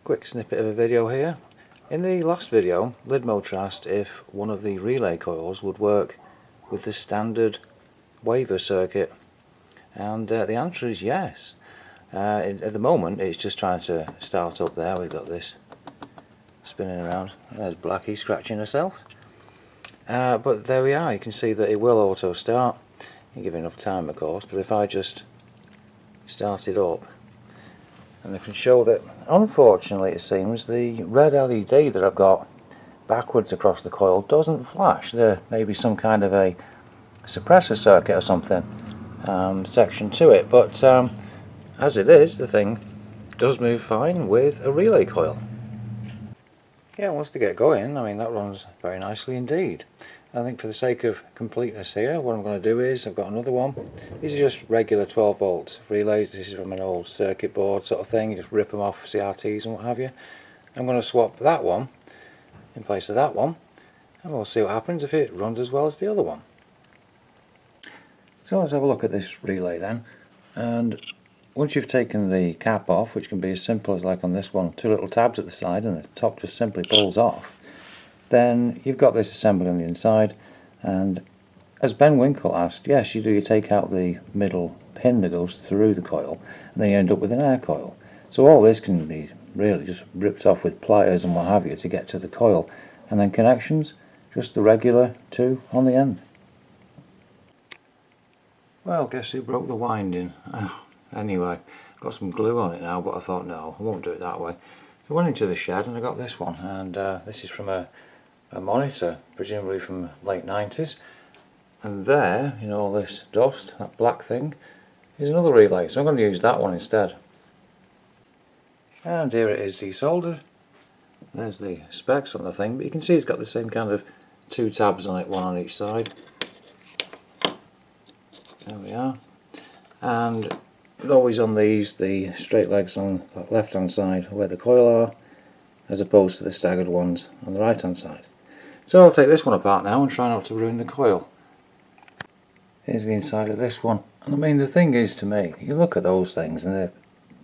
Quick snippet of a video here. In the last video, Lidmotor asked if one of the relay coils would work with the standard waver circuit, and the answer is yes. At the moment it's just trying to start up there. We've got this spinning around. There's Blackie scratching herself. But there we are, you can see that it will auto start. You give it enough time of course, but if I just start it up, and I can show that unfortunately it seems the red LED that I've got backwards across the coil doesn't flash. There may be some kind of a suppressor circuit or something section to it, but as it is, the thing does move fine with a relay coil. Yeah, once they get going, I mean, that runs very nicely indeed. I think for the sake of completeness here, what I'm going to do is, I've got another one. These are just regular 12 volt relays. This is from an old circuit board sort of thing. You just rip them off CRTs and what have you. I'm going to swap that one in place of that one, and we'll see what happens if it runs as well as the other one. So let's have a look at this relay then. And once you've taken the cap off, which can be as simple as like on this one, two little tabs at the side and the top just simply pulls off, then you've got this assembled on the inside. And as Ben Winkle asked, yes, you do, you take out the middle pin that goes through the coil and then you end up with an air coil. So all this can be really just ripped off with pliers and what have you to get to the coil, and then connections, just the regular two on the end. Well, guess who broke the winding? Anyway, got some glue on it now, but I thought no, I won't do it that way. So I went into the shed and I got this one, and this is from a monitor, presumably from late 90s. And there, you know, all this dust, that black thing, is another relay, so I'm going to use that one instead. And here it is desoldered. There's the specs on the thing, but you can see it's got the same kind of two tabs on it, one on each side. There we are. And always on these, the straight legs on the left hand side where the coil are, as opposed to the staggered ones on the right hand side. So I'll take this one apart now and try not to ruin the coil. Here's the inside of this one. And I mean, the thing is, to me, you look at those things and they're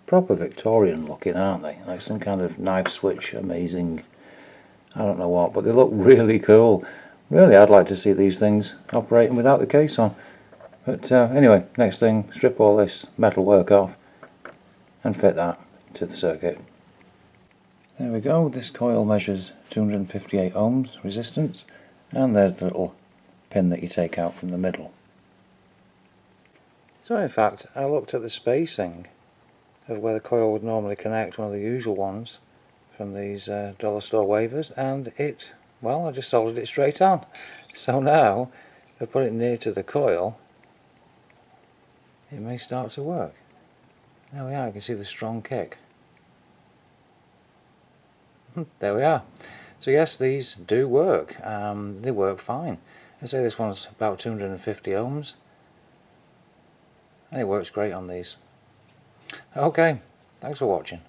proper Victorian looking, aren't they? Like some kind of knife switch, amazing, I don't know what, but they look really cool. Really, I'd like to see these things operating without the case on. But anyway, next thing, strip all this metal work off and fit that to the circuit. There we go, this coil measures 258 ohms resistance, and there's the little pin that you take out from the middle. So in fact, I looked at the spacing of where the coil would normally connect, one of the usual ones from these dollar store wavers, and it, well, I just soldered it straight on. So now, if I put it near to the coil, it may start to work. There we are, you can see the strong kick. There we are. So yes, these do work. They work fine. I say this one's about 250 ohms, and it works great on these. Okay, thanks for watching.